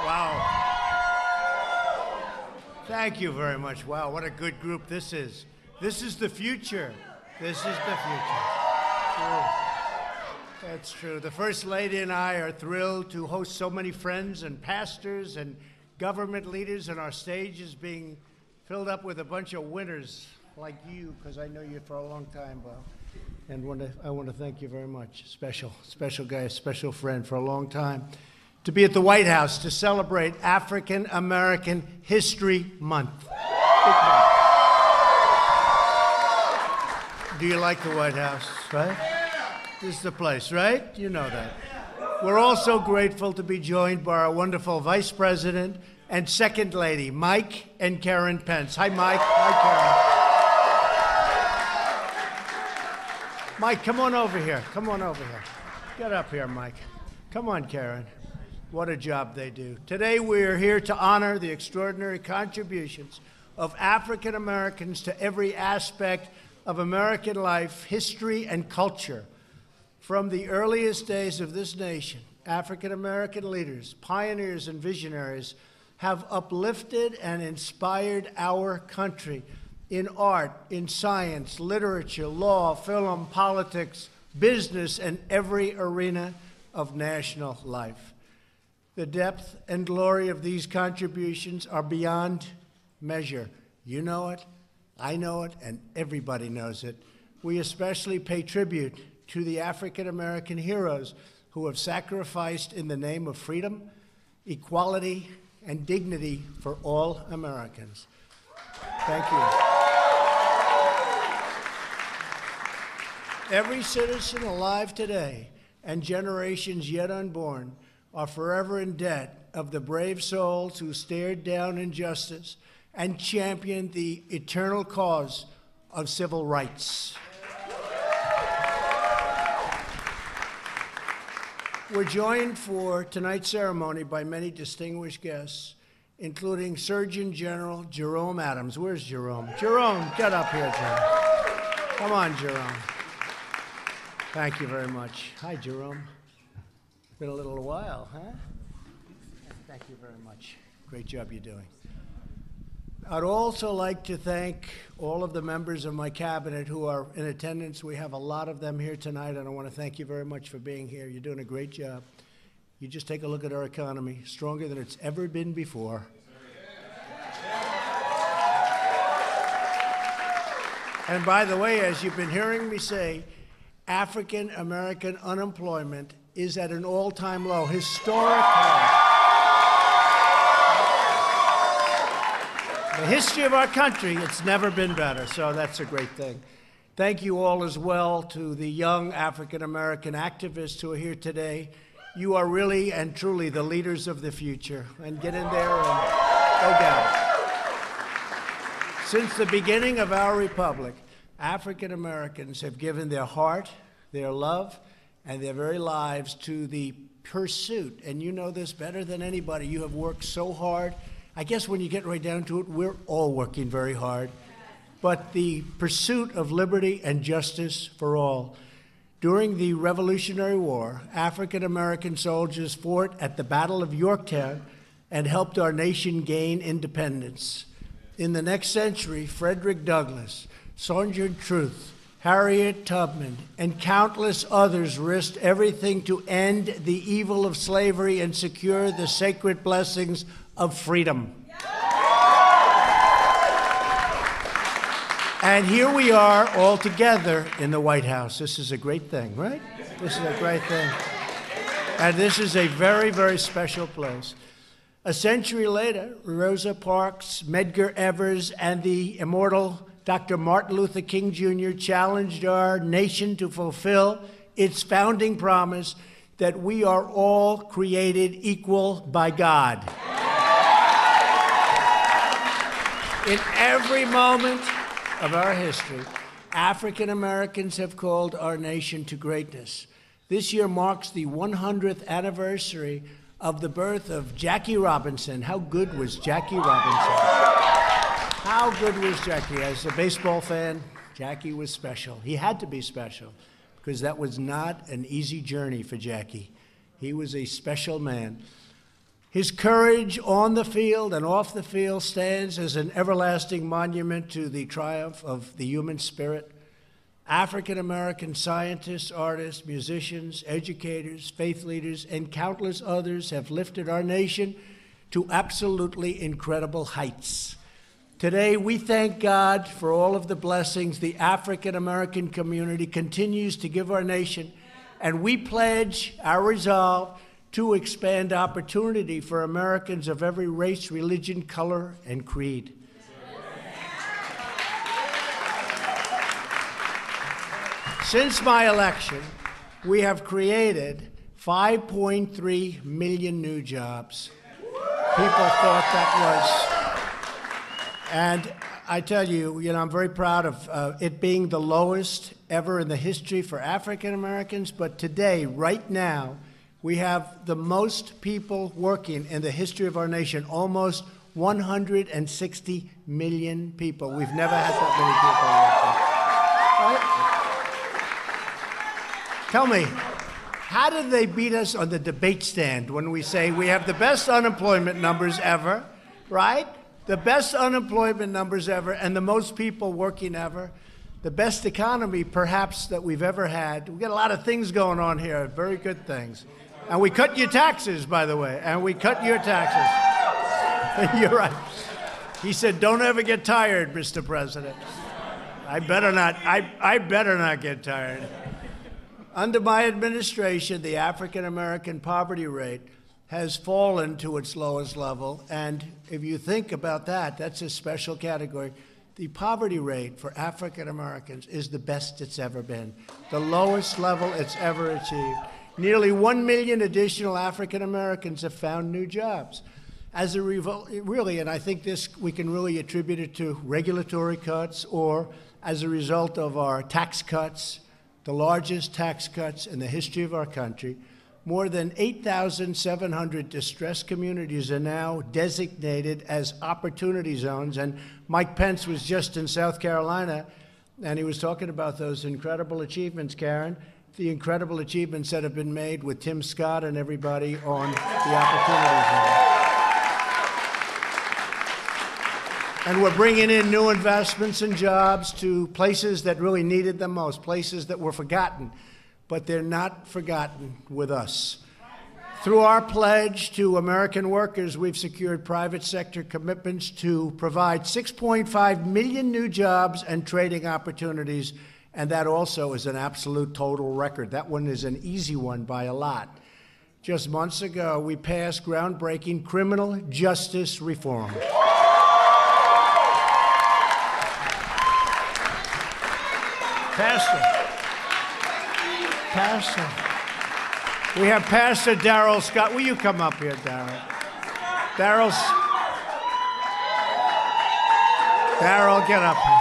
Wow. Thank you very much. Wow, what a good group this is. This is the future. This is the future. True. That's true. The First Lady and I are thrilled to host so many friends and pastors and government leaders, and our stage is being filled up with a bunch of winners like you, because I know you for a long time, Bob. And I want to thank you very much. Special guy, special friend for a long time. To be at the White House to celebrate African American History Month. Do you like the White House, right? This is the place, right? You know that. We're also grateful to be joined by our wonderful Vice President and Second Lady, Mike and Karen Pence. Hi, Mike. Hi, Karen. Mike, come on over here. Come on over here. Get up here, Mike. Come on, Karen. What a job they do. Today, we are here to honor the extraordinary contributions of African Americans to every aspect of American life, history, and culture. From the earliest days of this nation, African American leaders, pioneers, and visionaries have uplifted and inspired our country in art, in science, literature, law, film, politics, business, and every arena of national life. The depth and glory of these contributions are beyond measure. You know it, I know it, and everybody knows it. We especially pay tribute to the African American heroes who have sacrificed in the name of freedom, equality, and dignity for all Americans. Thank you. Every citizen alive today and generations yet unborn are forever in debt of the brave souls who stared down injustice and championed the eternal cause of civil rights. We're joined for tonight's ceremony by many distinguished guests, including Surgeon General Jerome Adams. Where's Jerome? Jerome, get up here, Jerome. Come on, Jerome. Thank you very much. Hi, Jerome. Been a little while, huh? Thank you very much. Great job you're doing. I'd also like to thank all of the members of my cabinet who are in attendance. We have a lot of them here tonight, and I want to thank you very much for being here. You're doing a great job. You just take a look at our economy, stronger than it's ever been before. And by the way, as you've been hearing me say, African American unemployment is at an all-time low, historic low. The history of our country, it's never been better, so that's a great thing. Thank you all as well to the young African-American activists who are here today. You are really and truly the leaders of the future, and get in there and go down. Since the beginning of our republic, African-Americans have given their heart, their love, and their very lives to the pursuit, and you know this better than anybody. You have worked so hard. I guess when you get right down to it, we're all working very hard. But the pursuit of liberty and justice for all. During the Revolutionary War, African American soldiers fought at the Battle of Yorktown and helped our nation gain independence. In the next century, Frederick Douglass, Sojourner Truth, Harriet Tubman, and countless others risked everything to end the evil of slavery and secure the sacred blessings of freedom. And here we are all together in the White House. This is a great thing, right? This is a great thing. And this is a very, very special place. A century later, Rosa Parks, Medgar Evers, and the immortal Dr. Martin Luther King Jr. challenged our nation to fulfill its founding promise that we are all created equal by God. In every moment of our history, African Americans have called our nation to greatness. This year marks the 100th anniversary of the birth of Jackie Robinson. How good was Jackie Robinson? How good was Jackie? As a baseball fan, Jackie was special. He had to be special because that was not an easy journey for Jackie. He was a special man. His courage on the field and off the field stands as an everlasting monument to the triumph of the human spirit. African-American scientists, artists, musicians, educators, faith leaders, and countless others have lifted our nation to absolutely incredible heights. Today, we thank God for all of the blessings the African-American community continues to give our nation, and we pledge our resolve to expand opportunity for Americans of every race, religion, color, and creed. Since my election, we have created 5.3 million new jobs. People thought that was, and I tell you, I'm very proud of it being the lowest ever in the history for African Americans, but today, right now, we have the most people working in the history of our nation, almost 160 million people. We've never had that many people working. Right? Tell me, how did they beat us on the debate stand when we say we have the best unemployment numbers ever, right? The best unemployment numbers ever and the most people working ever. The best economy, perhaps, that we've ever had. We've got a lot of things going on here, very good things. And we cut your taxes, by the way, and we cut your taxes. You're right. He said, don't ever get tired, Mr. President. I better not get tired. Under my administration, the African-American poverty rate has fallen to its lowest level. And if you think about that, that's a special category. The poverty rate for African Americans is the best it's ever been, the lowest level it's ever achieved. Nearly 1 million additional African Americans have found new jobs. As a really, and I think this we can really attribute it to regulatory cuts or as a result of our tax cuts, the largest tax cuts in the history of our country. More than 8,700 distressed communities are now designated as opportunity zones. And Mike Pence was just in South Carolina, and he was talking about those incredible achievements, Karen, the incredible achievements that have been made with Tim Scott and everybody on the opportunity zone. And we're bringing in new investments and jobs to places that really needed them most, places that were forgotten. But they're not forgotten with us. Through our pledge to American workers, we've secured private sector commitments to provide 6.5 million new jobs and trading opportunities, and that also is an absolute total record. That one is an easy one by a lot. Just months ago, we passed groundbreaking criminal justice reform. Pastor. We have Pastor Darrell Scott. Will you come up here, Darrell? Darrell, get up here.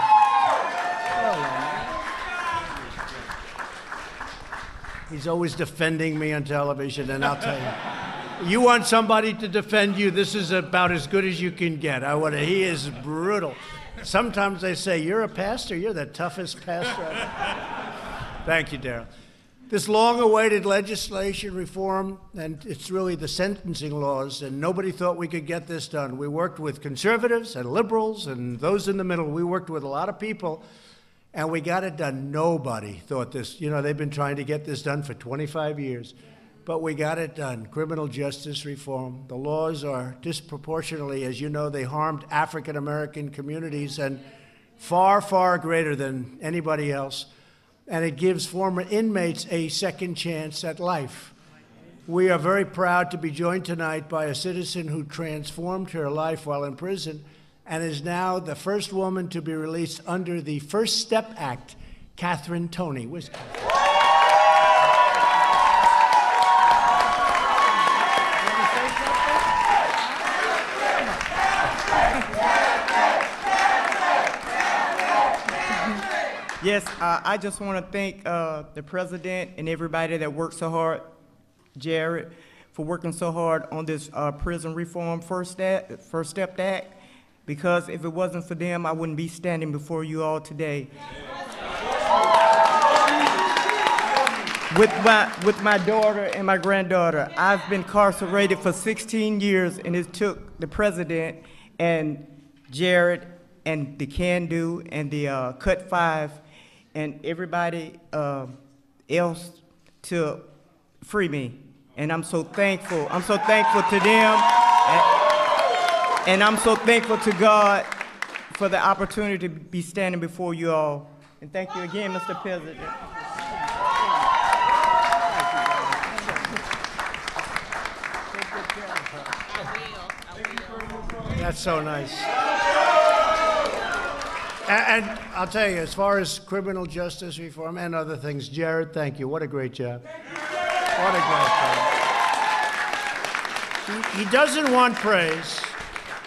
He's always defending me on television, and I'll tell you, you want somebody to defend you, this is about as good as you can get. He is brutal. Sometimes they say, you're a pastor, you're the toughest pastor ever. Thank you, Darrell. This long-awaited legislation reform, and it's really the sentencing laws, and nobody thought we could get this done. We worked with conservatives and liberals and those in the middle. We worked with a lot of people, and we got it done. Nobody thought this. They've been trying to get this done for 25 years, but we got it done. Criminal justice reform. The laws are disproportionately, as you know, they harmed African-American communities and far, far greater than anybody else. And it gives former inmates a second chance at life. We are very proud to be joined tonight by a citizen who transformed her life while in prison and is now the first woman to be released under the First Step Act, Catherine Toney. Where's Catherine? Yes, I just want to thank the president and everybody that worked so hard, Jared, for working so hard on this prison reform First Step Act, because if it wasn't for them, I wouldn't be standing before you all today. with my daughter and my granddaughter. I've been incarcerated for 16 years, and it took the president and Jared and the Can Do and the Cut 5 and everybody else to free me. And I'm so thankful. I'm so thankful to them. And I'm so thankful to God for the opportunity to be standing before you all. And thank you again, Mr. President. That's so nice. And I'll tell you, as far as criminal justice reform and other things, Jared, thank you. What a great job. What a great job. He doesn't want praise.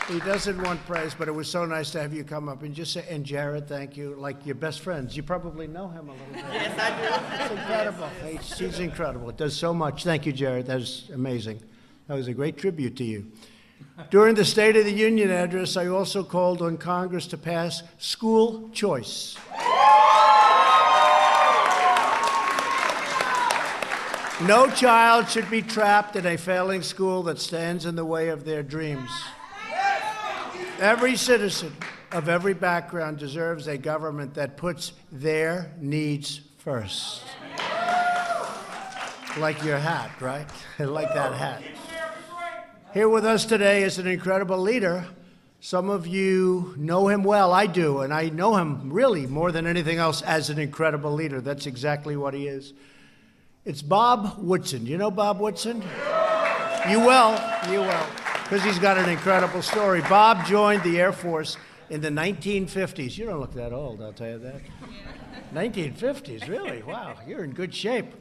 He doesn't want praise, but it was so nice to have you come up and just say, and Jared, thank you, like your best friends. You probably know him a little bit. Yes, I do. It's incredible. He's incredible. It does so much. Thank you, Jared. That was amazing. That was a great tribute to you. During the State of the Union address, I also called on Congress to pass school choice. No child should be trapped in a failing school that stands in the way of their dreams. Every citizen of every background deserves a government that puts their needs first. Like your hat, right? Like that hat. Here with us today is an incredible leader. Some of you know him well. I do, and I know him really more than anything else as an incredible leader. That's exactly what he is. It's Bob Woodson. You know Bob Woodson? You will, because he's got an incredible story. Bob joined the Air Force in the 1950s. You don't look that old, I'll tell you that. 1950s, really? Wow, you're in good shape.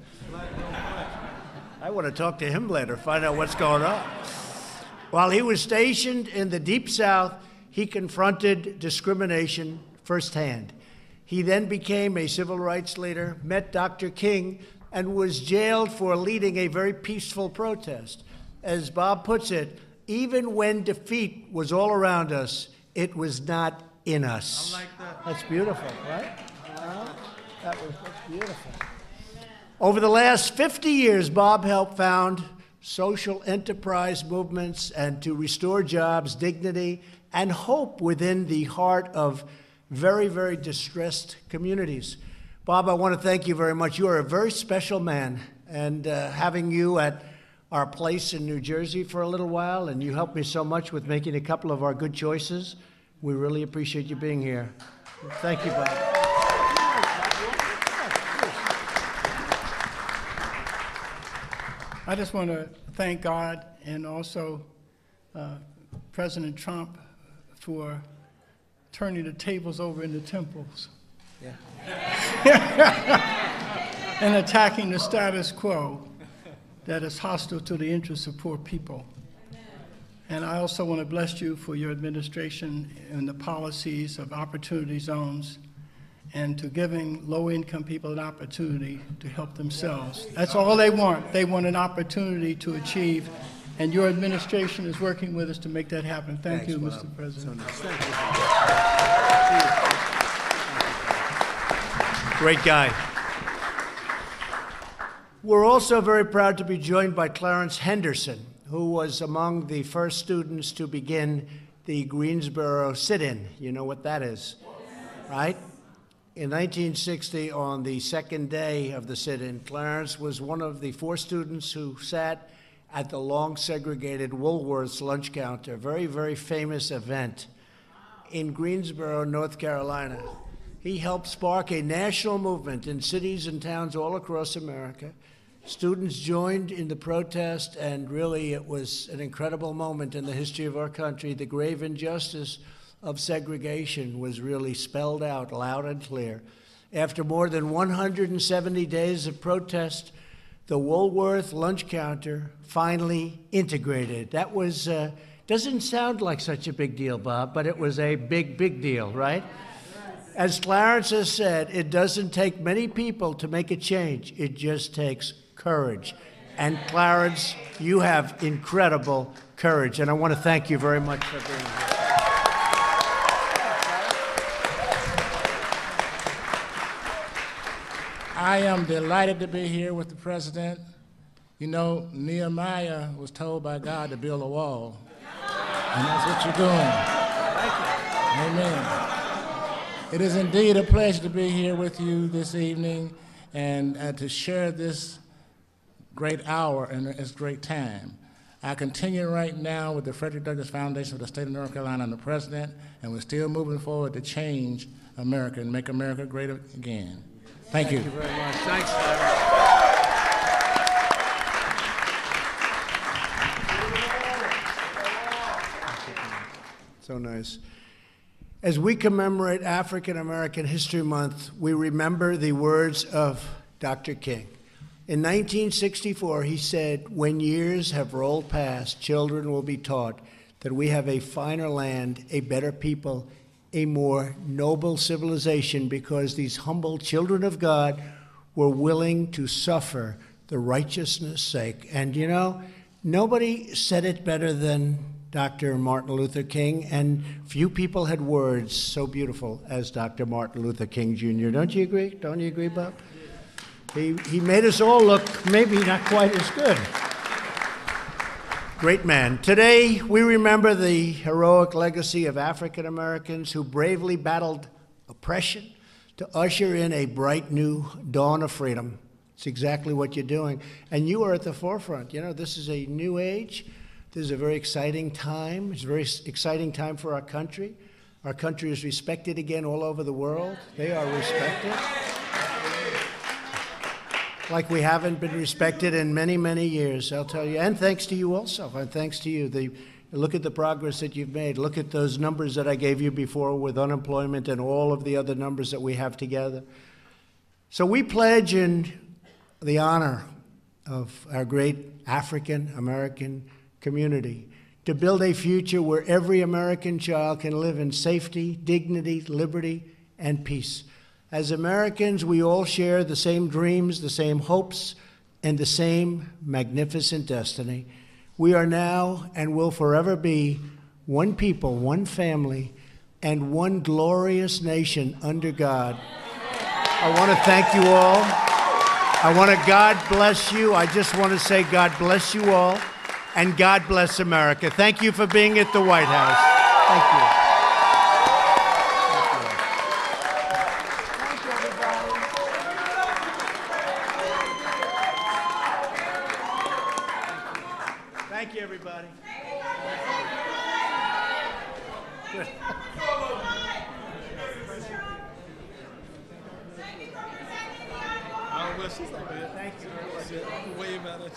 I want to talk to him later, find out what's going on. While he was stationed in the Deep South, he confronted discrimination firsthand. He then became a civil rights leader, met Dr. King, and was jailed for leading a very peaceful protest. As Bob puts it, even when defeat was all around us, it was not in us. I like that. That's beautiful, right? That's beautiful. Over the last 50 years, Bob helped found social enterprise movements and to restore jobs, dignity, and hope within the heart of very, very distressed communities. Bob, I want to thank you very much. You are a very special man, and having you at our place in New Jersey for a little while, and you helped me so much with making a couple of our good choices. We really appreciate you being here. Thank you, Bob. I just want to thank God and also President Trump for turning the tables over in the temples. Yeah. And attacking the status quo that is hostile to the interests of poor people. And I also want to bless you for your administration and the policies of opportunity zones and to giving low-income people an opportunity to help themselves. That's all they want. They want an opportunity to achieve, and your administration is working with us to make that happen. Thank you, Mr. President. Great guy. We're also very proud to be joined by Clarence Henderson, who was among the first students to begin the Greensboro sit-in. You know what that is, right? In 1960, on the second day of the sit-in, Clarence was one of the 4 students who sat at the long-segregated Woolworth's lunch counter, a very, very famous event in Greensboro, North Carolina. He helped spark a national movement in cities and towns all across America. Students joined in the protest, and really it was an incredible moment in the history of our country. The grave injustice of segregation was really spelled out loud and clear. After more than 170 days of protest, the Woolworth lunch counter finally integrated. That was, doesn't sound like such a big deal, Bob, but it was a big, big deal, right? As Clarence has said, it doesn't take many people to make a change. It just takes courage. And Clarence, you have incredible courage, and I want to thank you very much for being here. I am delighted to be here with the president. You know, Nehemiah was told by God to build a wall, and that's what you're doing. Thank you. Amen. It is indeed a pleasure to be here with you this evening and to share this great hour and this great time. I continue right now with the Frederick Douglass Foundation for the State of North Carolina and the President, and we're still moving forward to change America and make America great again. Thank you. Thank you very much. Thanks, Larry. So nice. As we commemorate African American History Month, we remember the words of Dr. King. In 1964, he said, "When years have rolled past, children will be taught that we have a finer land, a better people, a more noble civilization, because these humble children of God were willing to suffer the righteousness' sake." And you know, nobody said it better than Dr. Martin Luther King, and few people had words so beautiful as Dr. Martin Luther King Jr. Don't you agree? Don't you agree, Bob? He made us all look maybe not quite as good. Great man. Today, we remember the heroic legacy of African Americans who bravely battled oppression to usher in a bright new dawn of freedom. It's exactly what you're doing. And you are at the forefront. You know, this is a new age. This is a very exciting time. It's a very exciting time for our country. Our country is respected again all over the world. They are respected like we haven't been respected in many, many years, I'll tell you. And thanks to you also, and thanks to you. Look at the progress that you've made. Look at those numbers that I gave you before with unemployment and all of the other numbers that we have together. So we pledge in the honor of our great African American community to build a future where every American child can live in safety, dignity, liberty, and peace. As Americans, we all share the same dreams, the same hopes, and the same magnificent destiny. We are now and will forever be one people, one family, and one glorious nation under God. I want to thank you all. I want to God bless you. I just want to say God bless you all, and God bless America. Thank you for being at the White House. Thank you. Thank you, everybody. Good. I don't know, she's like, thank you. Way better.